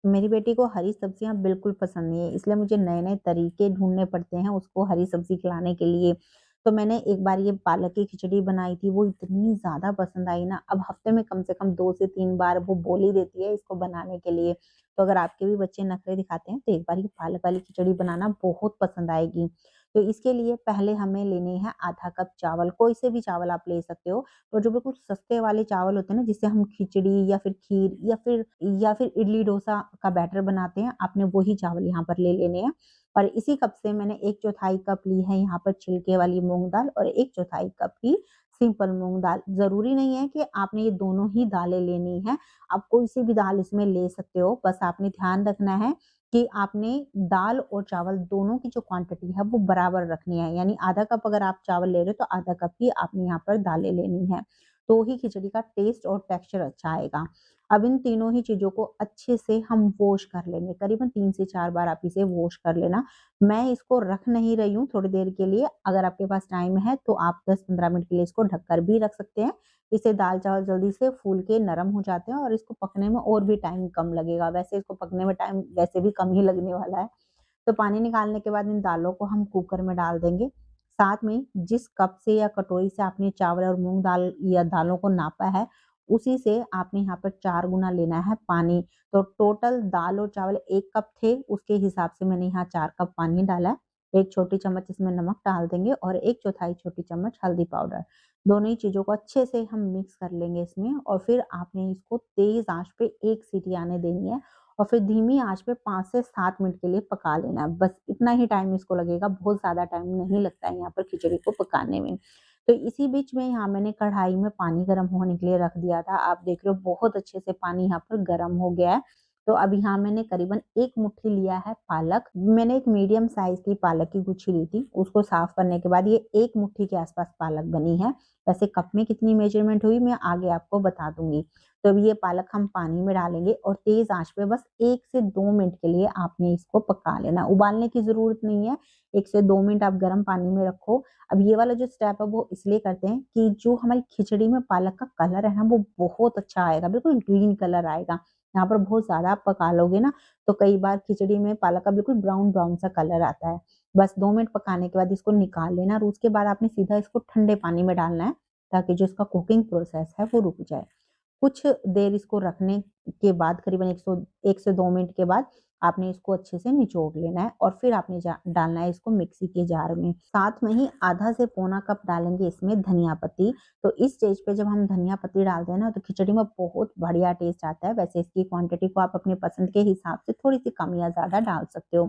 मेरी बेटी को हरी सब्जियाँ बिल्कुल पसंद नहीं है, इसलिए मुझे नए-नए तरीके ढूँढने पड़ते हैं उसको हरी सब्ज़ी खिलाने के लिए। तो मैंने एक बार ये पालक की खिचड़ी बनाई थी, वो इतनी ज़्यादा पसंद आई ना, अब हफ्ते में कम से कम 2 से 3 बार वो बोल ही देती है इसको बनाने के लिए। तो अगर आपके भी बच्चे नखरे दिखाते हैं, तो एक बार ये पालक वाली खिचड़ी बनाना बहुत पसंद आएगी। तो इसके लिए पहले हमें लेने हैं आधा कप चावल, कोई से भी चावल आप ले सकते हो। और जो बिल्कुल सस्ते वाले चावल होते हैं ना, जिससे हम खिचड़ी या फिर खीर या फिर इडली डोसा का बैटर बनाते हैं, आपने वही चावल यहाँ पर ले लेने हैं। और इसी कप से मैंने 1/4 कप ली है यहाँ पर छिलके वाली मूँग दाल और 1/4 कप की सिंपल मूँग दाल। ज़रूरी नहीं है कि आपने ये दोनों ही दालें लेनी हैं, आप कोई-सी भी दाल इसमें ले सकते हो। बस आपने ध्यान रखना है कि आपने दाल और चावल दोनों की जो क्वांटिटी है वो बराबर रखनी है। यानी आधा कप अगर आप चावल ले रहे हो तो आधा कप ही आपने यहाँ पर दालें लेनी है। तो ही खिचड़ी का टेस्ट और टेक्सचर अच्छा आएगा। अब इन तीनों ही चीज़ों को अच्छे से हम वॉश कर लेंगे, करीबन 3 से 4 बार आप इसे वॉश कर लेना। मैं इसको रख नहीं रही हूँ थोड़ी देर के लिए, अगर आपके पास टाइम है तो आप 10-15 मिनट के लिए इसको ढककर भी रख सकते हैं। इससे दाल-चावल जल्दी से फूल के नरम हो जाते हैं और इसको पकने में और भी टाइम कम लगेगा। वैसे इसको पकने में टाइम वैसे भी कम ही लगने वाला है। तो पानी निकालने के बाद इन दालों को हम कुकर में डाल देंगे। साथ में जिस कप से या कटोरी से आपने चावल और मूँग दाल या दालों को नापा है, उसी से आपने यहाँ पर 4 गुना लेना है पानी। तो टोटल दाल और चावल 1 कप थे, उसके हिसाब से मैंने यहाँ 4 कप पानी डाला है। 1 छोटी चम्मच इसमें नमक डाल देंगे और 1 चौथाई छोटी चम्मच हल्दी पाउडर। दोनों ही चीज़ों को अच्छे से हम मिक्स कर लेंगे इसमें और फिर आपने इसको तेज़ आँच पे 1 सीटी आने देनी है और फिर धीमी आँच पे 5 से 7 मिनट के लिए पका लेना है। बस इतना ही टाइम इसको लगेगा, बहुत ज़्यादा टाइम नहीं लगता है यहाँ पर खिचड़ी को पकाने में। तो इसी बीच में यहाँ मैंने कढ़ाई में पानी गरम होने के लिए रख दिया था। आप देख रहे हो बहुत अच्छे से पानी यहाँ पर गरम हो गया है। तो अब यहाँ मैंने करीबन 1 मुट्ठी लिया है पालक। मैंने एक मीडियम साइज़ की पालक की गुच्छी ली थी। उसको साफ करने के बाद ये 1 मुट्ठी के आस-पास पालक बनी है। वैसे कप में कितनी मेज़रमेंट हुई मैं आगे आपको बता दूँगी। तो अब ये पालक हम पानी में डालेंगे और तेज़ आँच पे बस 1 से 2 मिनट के लिए आपने इसको पका लेना। उबालने की ज़रूरत नहीं है, 1 से 2 मिनट आप गर्म पानी में रखो। अब ये वाला जो स्टेप है वो इसलिए करते हैं कि जो हमारी खिचड़ी में पालक का कलर है ना वो बहुत अच्छा आएगा, बिल्कुल ग्रीन कलर आएगा। यहाँ पर बहुत ज़्यादा आप पका लोगे ना तो कई बार खिचड़ी में पालक का बिल्कुल ब्राउन-ब्राउन सा कलर आता है। बस 2 मिनट पकाने के बाद इसको निकाल लेना और उसके बाद आपने सीधा इसको ठंडे पानी में डालना है, ताकि जो इसका कुकिंग प्रोसेस है वो रुक जाए। कुछ देर इसको रखने के बाद करीबन 1 से 2 मिनट के बाद आपने इसको अच्छे से निचोड़ लेना है और फिर आपने जा डालना है इसको मिक्सी के जार में। साथ में ही आधा से पौना कप डालेंगे इसमें धनिया पत्ती। तो इस स्टेज पे जब हम धनिया पत्ती डालते हैं ना तो खिचड़ी में बहुत बढ़िया टेस्ट आता है। वैसे इसकी क्वांटिटी को आप अपने पसंद के हिसाब से थोड़ी-सी कम या ज़्यादा डाल सकते हो।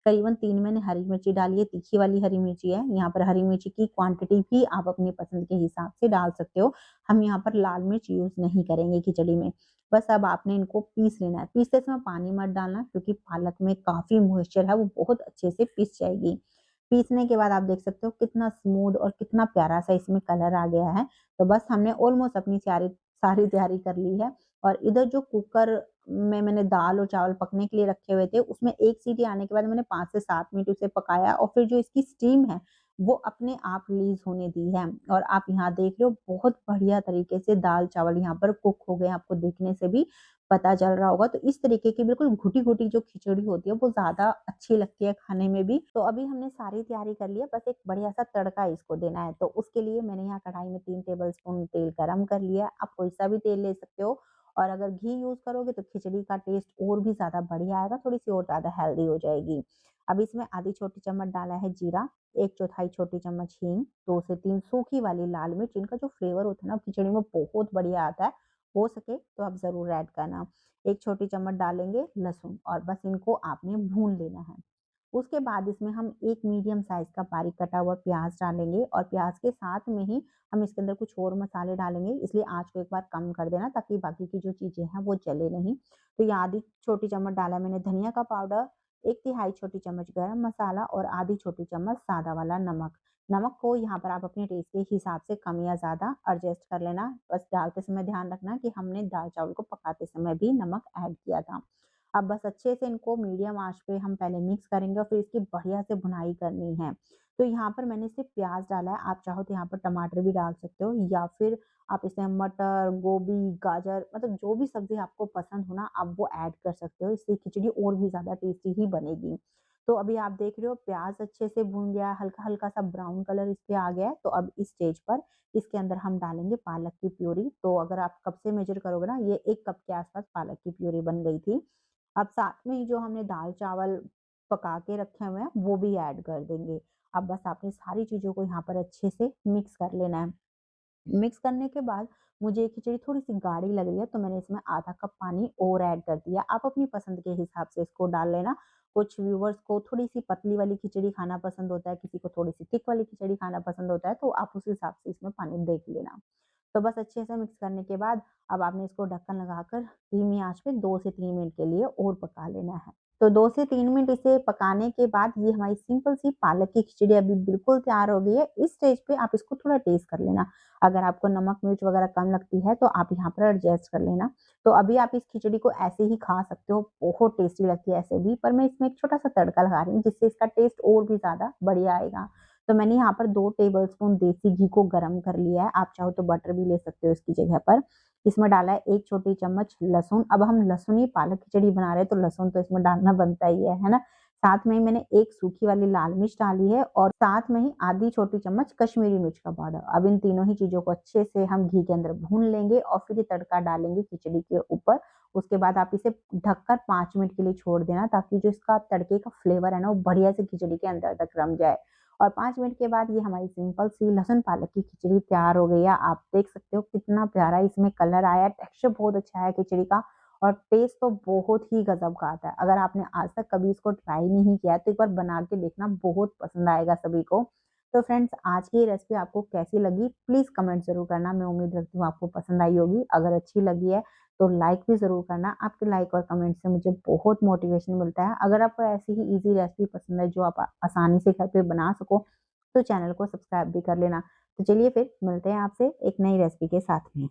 करीबन 3 मैंने हरी मिर्ची डाली है, तीखी वाली हरी मिर्ची है। यहाँ पर हरी मिर्ची की क्वांटिटी भी आप अपनी पसंद के हिसाब से डाल सकते हो। हम यहाँ पर लाल मिर्च यूज़ नहीं करेंगे खिचड़ी में। बस अब आपने इनको पीस लेना है। पीसते समय पानी मत डालना क्योंकि पालक में काफ़ी मॉइस्चर है, वो बहुत अच्छे से पिस जाएगी। पीसने के बाद आप देख सकते हो कितना स्मूथ और कितना प्यारा-सा इसमें कलर आ गया है। तो बस हमने ऑलमोस्ट अपनी सारी सारी तैयारी कर ली है और इधर जो कुकर में मैंने दाल और चावल पकने के लिए रखे हुए थे, उसमें 1 सीटी आने के बाद मैंने 5 से 7 मिनट उसे पकाया और फिर जो इसकी स्टीम है, वो अपने आप रिलीज़ होने दी है और आप यहाँ देख रहे हो बहुत बढ़िया तरीके से दाल-चावल यहाँ पर कुक हो गए हैं, आपको देखने से भी पता चल रहा होगा। तो इस तरीके की बिल्कुल घुटी-घुटी जो खिचड़ी होती है, वो ज़्यादा अच्छी लगती है खाने में भी। तो अभी हमने सारी तैयारी कर ली है, बस एक बढ़िया-सा तड़का इसको देना है। तो उसके लिए मैंने यहाँ कढ़ाई में 3 टेबलस्पून तेल गरम कर लिया है। आप कोई-सा भी तेल ले सकते हो और अगर घी यूज़ करोगे तो खिचड़ी का टेस्ट और भी ज़्यादा बढ़िया आएगा, थोड़ी-सी और ज़्यादा हेल्दी हो जाएगी। अब इसमें आधी छोटी चम्मच डाला है जीरा, 1 चौथाई छोटी चम्मच हींग, 2 से 3 सूखी वाली लाल मिर्च, इनका जो फ्लेवर होता है ना खिचड़ी में बहुत बढ़िया आता है। हो सके तो आप ज़रूर ऐड करना। 1 छोटी चम्मच डालेंगे लहसुन और बस इनको आपने भून लेना है। उसके बाद इसमें हम एक मीडियम साइज़ का बारीक कटा हुआ प्याज़ डालेंगे और प्याज़ के साथ में ही हम इसके अंदर कुछ और मसाले डालेंगे, इसलिए आँच को एक बार कम कर देना ताकि बाकी की जो चीज़ें हैं वो जले नहीं। तो ये आधी छोटी चम्मच डाला मैंने धनिया का पाउडर, 1 तिहाई छोटी चम्मच गरम मसाला और आधी छोटी चम्मच सादा वाला नमक। नमक को यहाँ पर आप अपने टेस्ट के हिसाब से कम या ज़्यादा एडजस्ट कर लेना। बस डालते समय ध्यान रखना कि हमने दाल-चावल को पकाते समय भी नमक ऐड किया था। अब बस अच्छे से इनको मीडियम आँच पे हम पहले मिक्स करेंगे और फिर इसकी बढ़िया से भुनाई करनी है। तो यहाँ पर मैंने सिर्फ़ प्याज़ डाला है, आप चाहो तो यहाँ पर टमाटर भी डाल सकते हो या फिर आप इसमें मटर, गोभी, गाजर मतलब जो भी सब्ज़ी आपको पसंद हो ना, आप वो ऐड कर सकते हो। इससे खिचड़ी और भी ज़्यादा टेस्टी ही बनेगी। तो अभी आप देख रहे हो प्याज़ अच्छे से भून गया है, हल्का-हल्का सा ब्राउन कलर इस पे आ गया है, तो अब इस स्टेज पर इसके अंदर हम डालेंगे पालक की प्यूरी। तो अगर आप कप से मेज़र करोगे ना, ये 1 कप के आस-पास पालक की प्यूरी बन गई थी। अब साथ में ही जो हमने दाल-चावल पका के रखे हुए हैं, वो भी ऐड कर देंगे। अब बस आपने सारी चीज़ों को यहाँ पर अच्छे से मिक्स कर लेना है। मिक्स करने के बाद मुझे खिचड़ी थोड़ी-सी गाढ़ी लग रही है, तो मैंने इसमें आधा कप पानी और ऐड कर दिया। आप अपनी पसंद के हिसाब से इसको डाल लेना। कुछ व्यूअर्स को थोड़ी-सी पतली वाली खिचड़ी खाना पसंद होता है, किसी को थोड़ी-सी थिक वाली खिचड़ी खाना पसंद होता है, तो आप उस हिसाब से इसमें पानी देख लेना। तो बस अच्छे से मिक्स करने के बाद अब आपने इसको ढक्कन लगाकर धीमी आँच पे 2 से 3 मिनट के लिए और पका लेना है। तो 2 से 3 मिनट इसे पकाने के बाद ये हमारी सिंपल सी पालक की खिचड़ी अभी बिल्कुल तैयार हो गई है। इस स्टेज पे आप इसको थोड़ा टेस्ट कर लेना। अगर आपको नमक, मिर्च वगैरह कम लगती है तो आप यहाँ पर एडजस्ट कर लेना। तो अभी आप इस खिचड़ी को ऐसे ही खा सकते हो, बहुत टेस्टी लगती है ऐसे भी, पर मैं इसमें एक छोटा-सा तड़का लगा रही हूँ जिससे इसका टेस्ट और भी ज़्यादा बढ़िया आएगा। तो मैंने यहाँ पर 2 टेबलस्पून देसी घी को गरम कर लिया है, आप चाहो तो बटर भी ले सकते हो इसकी जगह पर। इसमें डाला है 1 छोटी चम्मच लहसुन, अब हम लहसुनी पालक खिचड़ी बना रहे हैं तो लहसुन तो इसमें डालना बनता ही है ना? साथ में ही मैंने 1 सूखी वाली लाल मिर्च डाली है और साथ में ही आधी छोटी चम्मच कश्मीरी मिर्च का पाउडर। अब इन तीनों ही चीज़ों को अच्छे से हम घी के अंदर भून लेंगे और फिर ये तड़का डालेंगे खिचड़ी के ऊपर। उसके बाद आप इसे ढककर 5 मिनट के लिए छोड़ देना ताकि जो इसका तड़के का फ्लेवर है ना, वो बढ़िया से खिचड़ी के अंदर तक रम जाए। और 5 मिनट के बाद ये हमारी सिंपल सी लहसुन पालक की खिचड़ी तैयार हो गई है। आप देख सकते हो कितना प्यारा इसमें कलर आया है, टेक्सचर बहुत अच्छा है खिचड़ी का और टेस्ट तो बहुत ही गज़ब का आता है। अगर आपने आज तक कभी इसको ट्राई नहीं किया है तो एक बार बना के देखना, बहुत पसंद आएगा सभी को। तो फ्रेंड्स, आज की ये रेसिपी आपको कैसी लगी प्लीज़ कमेंट ज़रूर करना। मैं उम्मीद रखती हूँ आपको पसंद आई होगी। अगर अच्छी लगी है तो लाइक भी ज़रूर करना। आपके लाइक और कमेंट से मुझे बहुत मोटिवेशन मिलता है। अगर आपको ऐसी ही ईज़ी रेसिपी पसंद है जो आप आसानी से घर पे बना सको तो चैनल को सब्सक्राइब भी कर लेना। तो चलिए फिर मिलते हैं आपसे एक नई रेसिपी के साथ में।